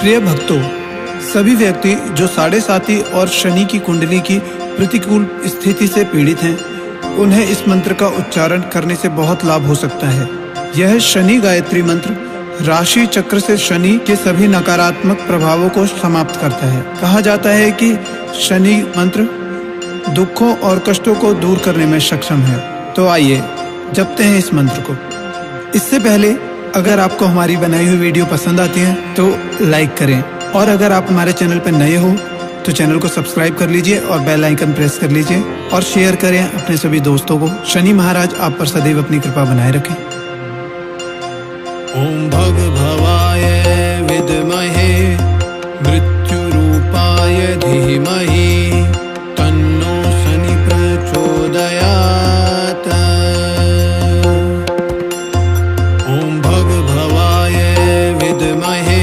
प्रिय भक्तों, सभी व्यक्ति जो साढ़े साती और शनि की कुंडली की प्रतिकूल स्थिति से पीड़ित हैं, उन्हें इस मंत्र का उच्चारण करने से बहुत लाभ हो सकता है। यह शनि गायत्री मंत्र राशि चक्र से शनि के सभी नकारात्मक प्रभावों को समाप्त करता है। कहा जाता है कि शनि मंत्र दुखों और कष्टों को दूर करने में सक्षम है। तो आइए जपते हैं इस मंत्र को। इससे पहले अगर आपको हमारी बनाई हुई वीडियो पसंद आती है तो लाइक करें, और अगर आप हमारे चैनल पर नए हो तो चैनल को सब्सक्राइब कर लीजिए और बेल आइकन प्रेस कर लीजिए और शेयर करें अपने सभी दोस्तों को। शनि महाराज आप पर सदैव अपनी कृपा बनाए रखें। ओम भगभवाय विद्महे मृत्युरूपाय धीमहि तन्नो शनि प्रचोदयात्। ओम भगभवाय विद्महे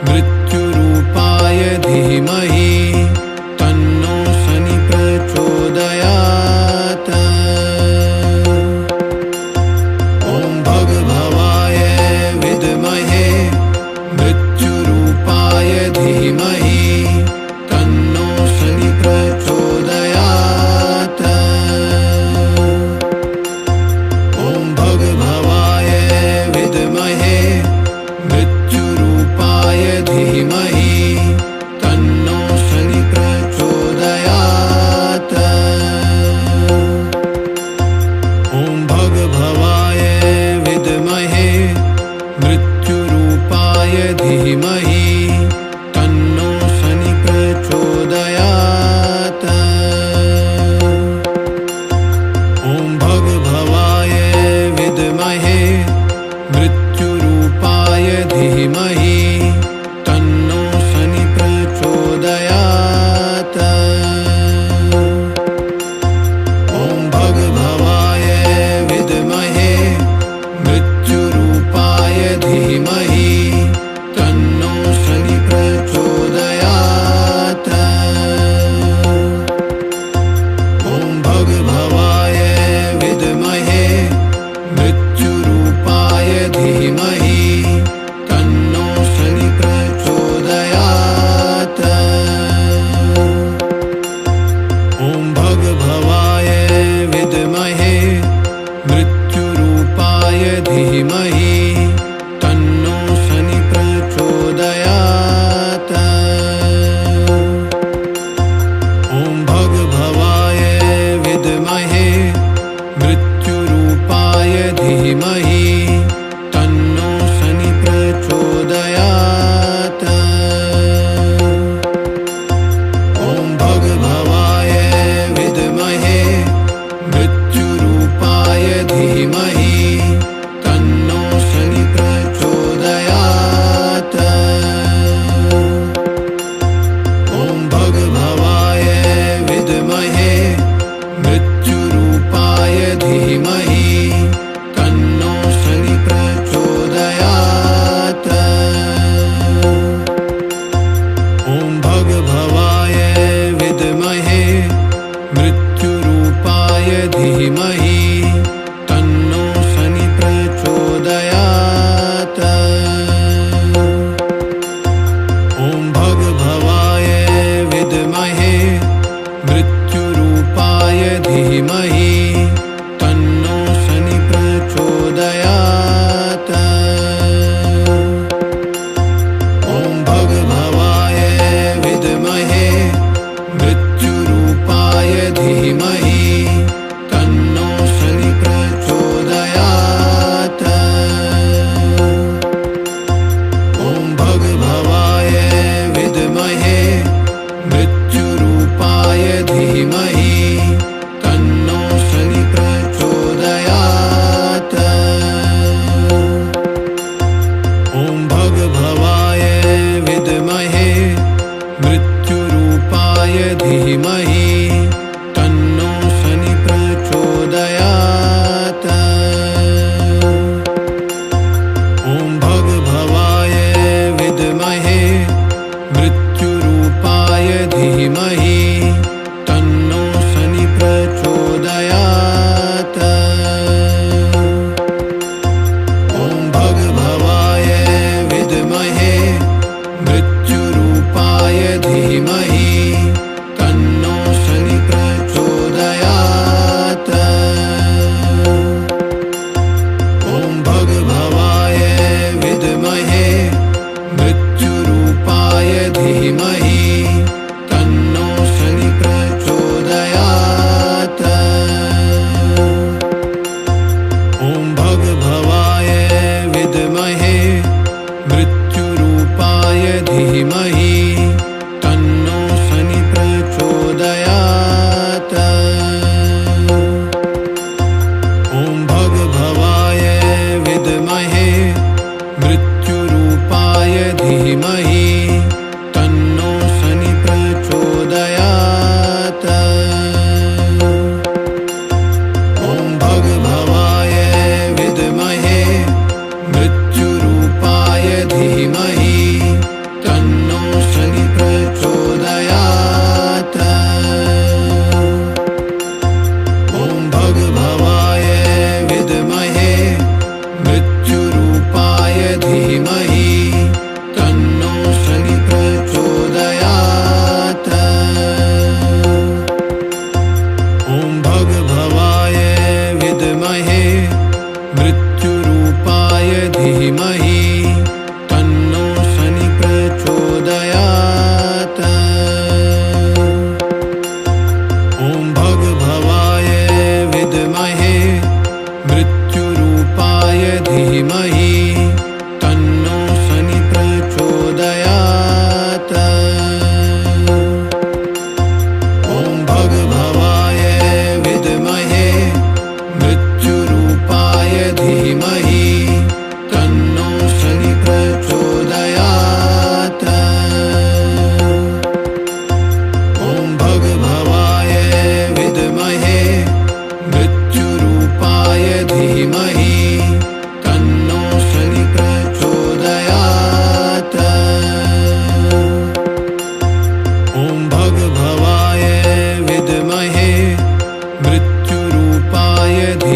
मृत्युरूपाय धीमहि तन्नो शनि प्रचोदयात्। ओम भगभवाय विद्महे मृत्युरूपाय धीमहि तन्नो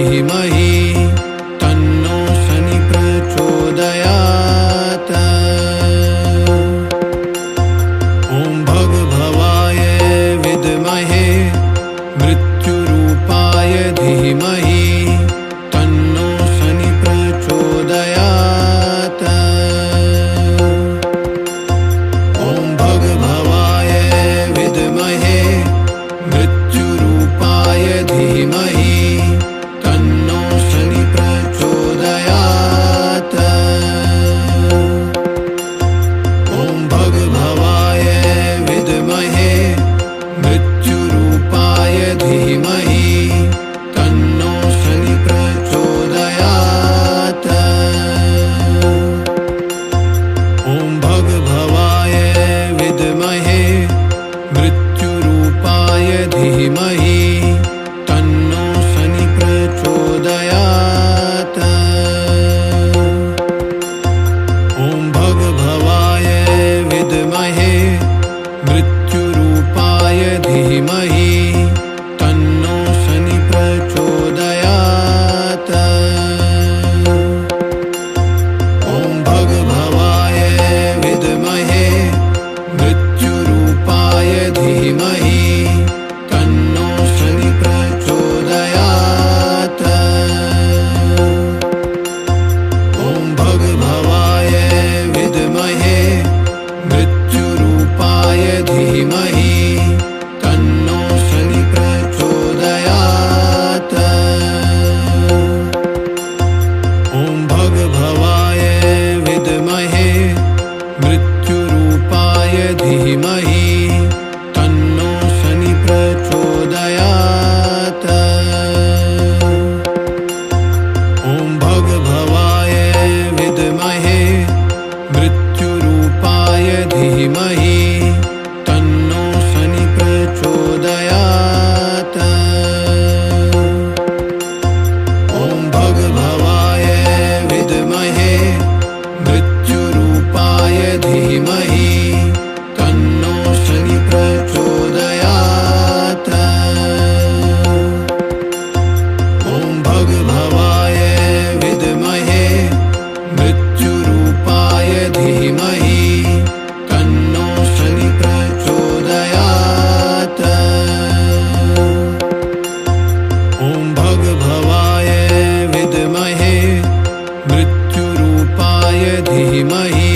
धीमहि तन्नो शनि प्रचोदयात्। ॐ भगभवाय विद्महे मृत्युरूपाय धीमहि तन्नो शनि प्रचोदयात्। ॐ भगभवाय विद्महे मृत्युरूपाय धीमहि तन्नो शनि प्रचोदयात्। ॐ भगभवाय विद्महे मृत्युरूपाय धीमहि तन्नो शनि प्रचोदयात्। ॐ भगभवाय विद्महे मृत्युरूपाय धीमहि तन्नो शनि प्रचोदयात्। ॐ भगभवाय विद्महे मृत्युरूपाय धीमहि तन्नो शनि प्रचोदयात्। ॐ भगभवाय विद्महे मृत्युरूपाय धीमहि तन्नो शनि प्रचोदयात्। ॐ भगभवाय विद्महे मृत्युरूपाय धीमहि तन्नो शनि प्रचोदयात्। ॐ भगभवाय विद्महे मृत्युरूपाय धीमहि तन्नो शनि प्रचोदयात्। ॐ भगभवाय विद्महे मृत्युरूपाय धीमहि तन्नो शनि प्रचोदयात्। ॐ भगभवाय विद्महे मृत्युरूपाय धीमहि तन्नो शनि प्रचोदयात्। ॐ भगभवाय विद्महे मृत्युरूपाय धीमहि तन्नो शनि प्रचोदयात्। ॐ भगभवाय विद्महे मृत्युरूपाय धीमहि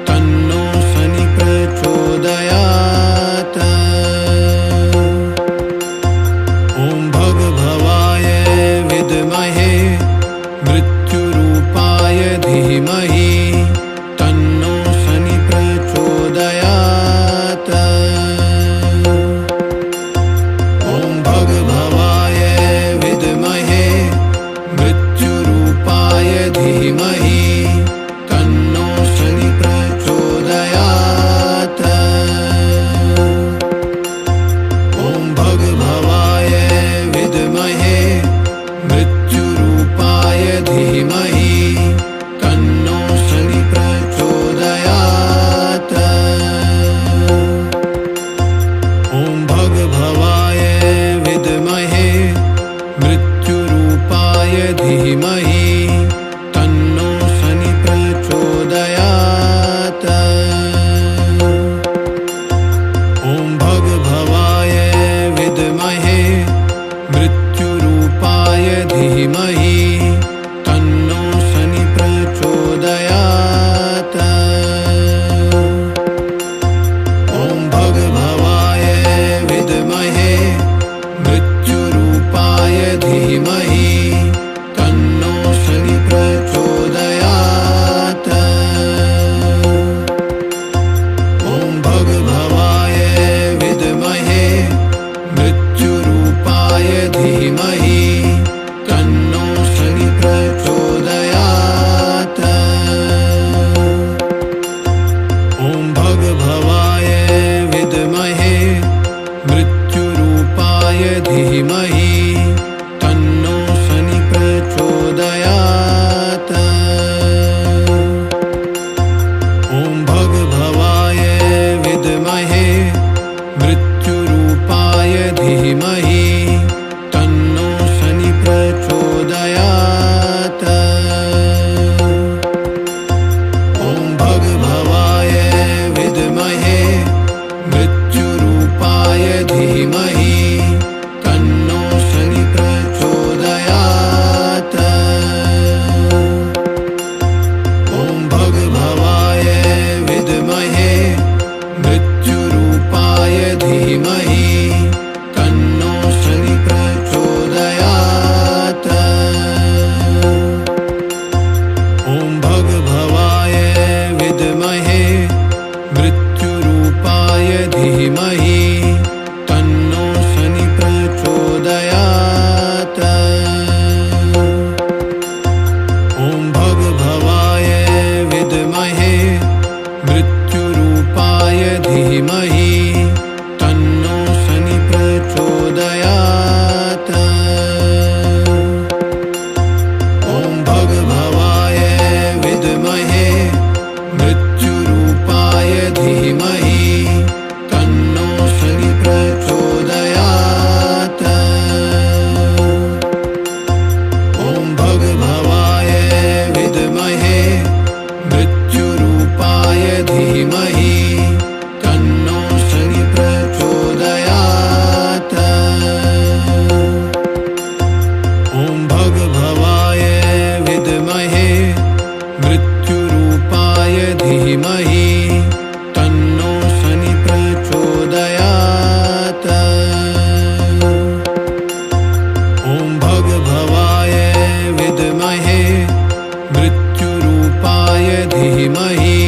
तन्नो शनि प्रचोदयात्। ॐ भगभवाय विद्महे मृत्युरूपाय धीमहि तन्नो शनि प्रचोदयात्। ॐ भगभवाय विद्महे मृत्युरूपाय धीमहि तन्नो शनि प्रचोदयात्। ॐ भगभवाय विद्महे मृत्युरूपाय धीमहि तन्नो शनि प्रचोदयात्। ॐ भगभवाय विद्महे मृत्युरूपाय धीमहि तन्नो शनि प्रचोदयात्। ॐ भगभवाय विद्महे मृत्युरूपाय धीमहि तन्नो शनि प्रचोदयात्। ॐ भगभवाय विद्महे मृत्युरूपाय धीमहि तन्नो शनि प्रचोदयात्। ॐ भगभवाय विद्महे मृत्युरूपाय धीमहि तन्नो ॐ भगभवाय विद्महे मृत्युरूपाय धीमहि तन्नो शनि प्रचोदयात्। ॐ भगभवाय विद्महे मृत्युरूपाय धीमहि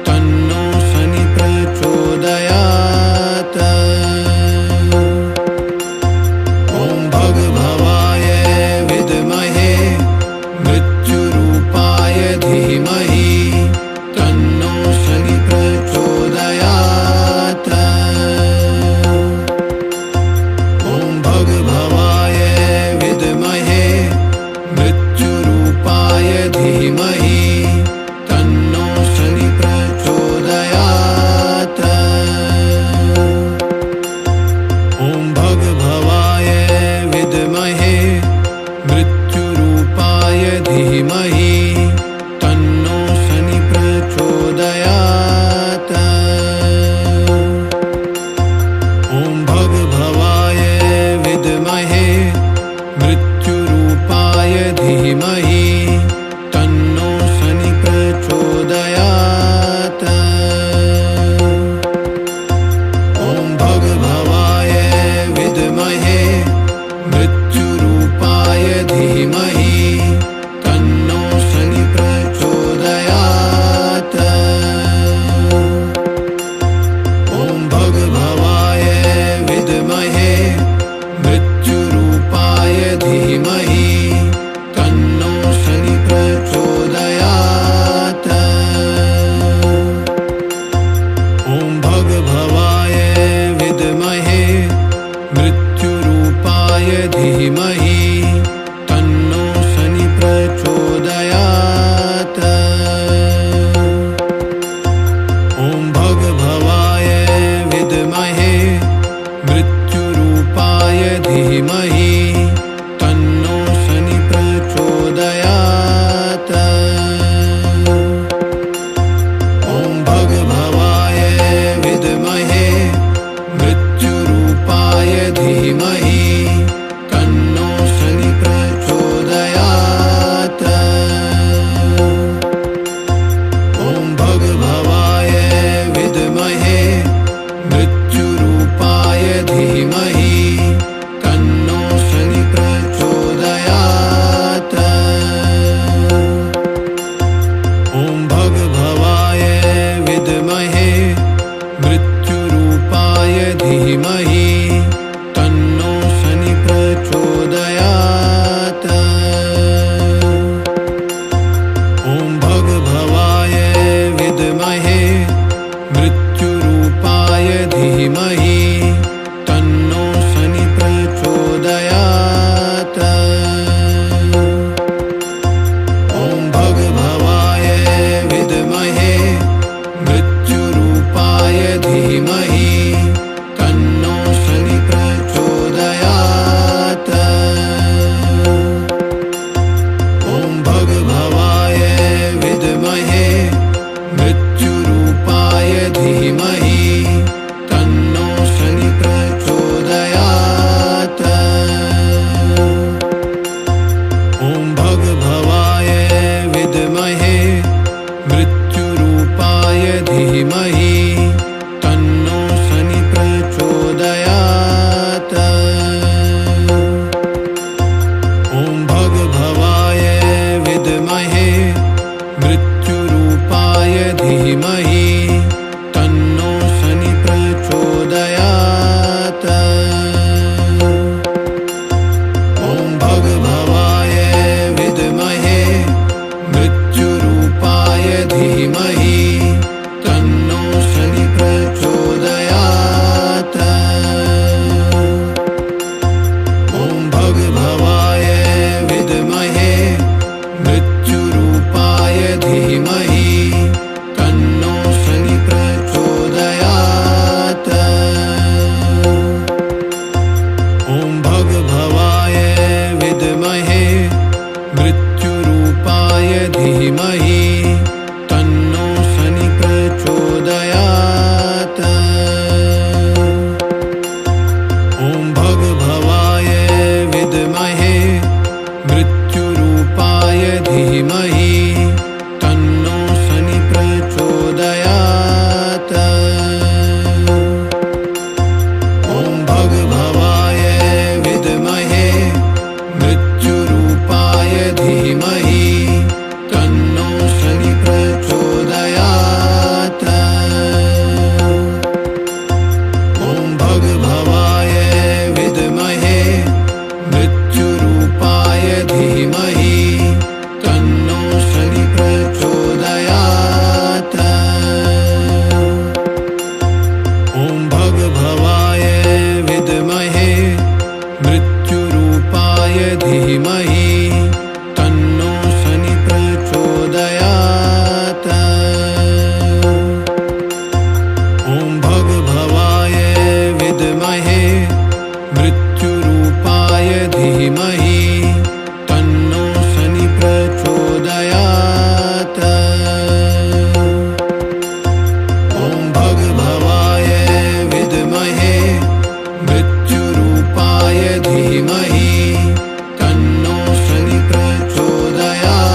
तन्नो शनि प्रचोदयात्। ॐ भगभवाय विद्महे धीमहि तन्नो शनि प्रचोदयात्। ॐ भगभवाय विद्महे मृत्युरूपाय धीमहि तन्नो शनि प्रचोदयात्। ॐ भगभवाय विद्महे मृत्युरूपाय धीमहि तन्नो शनि प्रचोदयात्। ॐ भगभवाय विद्महे मृत्युरूपाय धीमहि तन्नो शनि प्रचोदयात्। ॐ भगभवाय विद्महे मृत्युरूपाय धीमहि तन्नो शनि प्रचोदयात्। ॐ भगभवाय विद्महे मृत्युरूपाय धीमहि तन्नो शनि प्रचोदयात्।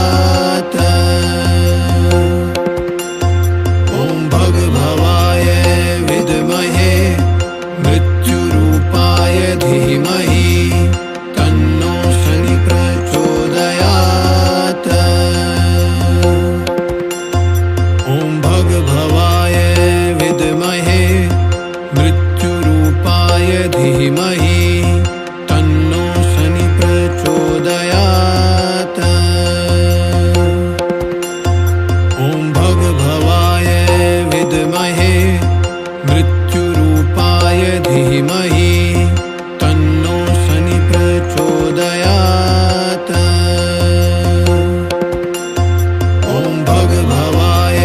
ॐ भगभवाय विद्महे मृत्युरूपाय धीमहि तन्नो शनि प्रचोदयात्। ॐ भगभवाय विद्महे मृत्युरूपाय धीमहि तन्नो शनि प्रचोदयात्। ॐ भगभवाय विद्महे मृत्युरूपाय धीमहि तन्नो शनि प्रचोदयात्। ॐ भगभवाय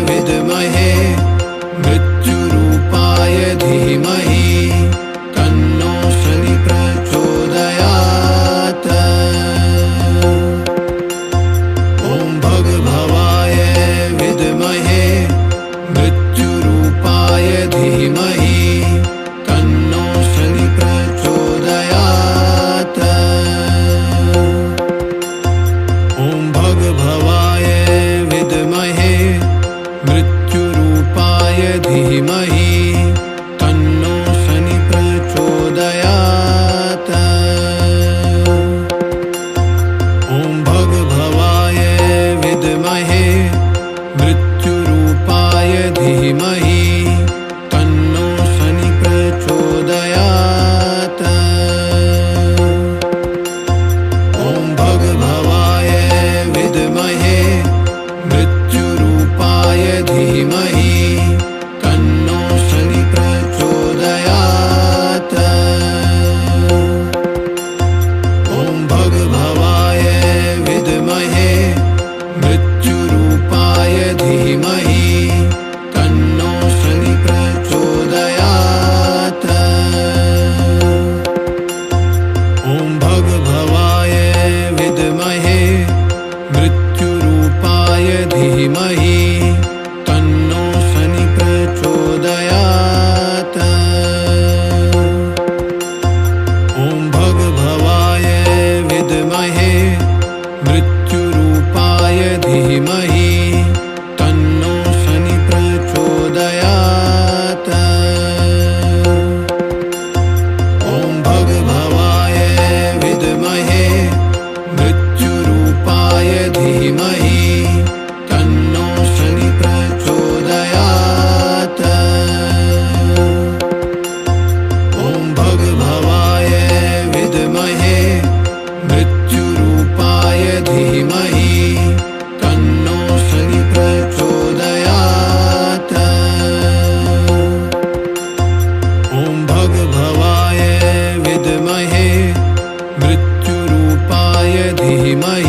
विद्महे मृत्युरूपाय धीमहि तन्नो शनि प्रचोदयात्। ॐ भगभवाय विद्महे मृत्युरूपाय धीमहि तन्नो शनि प्रचोदयात्। ॐ भगभवाय विद्महे मृत्युरूपाय धीमहि तन्नो शनि प्रचोदयात्। ॐ भगभवाय विद्महे मृत्युरूपाय धीमहि तन्नो शनि प्रचोदयात्। ॐ भगभवाय विद्महे मृत्युरूपाय धीमहि तन्नो शनि प्रचोदयात्। ॐ भगभवाय विद्महे मृत्युरूपाय धीमहि तन्नो शनि प्रचोदयात्। ॐ भगभवाय विद्महे मृत्युरूपाय धीमहि तन्नो शनि प्रचोदयात्। ॐ भगभवाय विद्महे मृत्युरूपाय धीमहि तन्नो शनि प्रचोदयात्। ॐ भगभवाय विद्महे मृत्युरूपाय धीमहि तन्नो शनि प्रचोदयात्। ॐ भगभवाय विद्महे मृत्युरूपाय धीमहि तन्नो शनि प्रचोदयात्। ॐ भगभवाय विद्महे मृत्युरूपाय धीमहि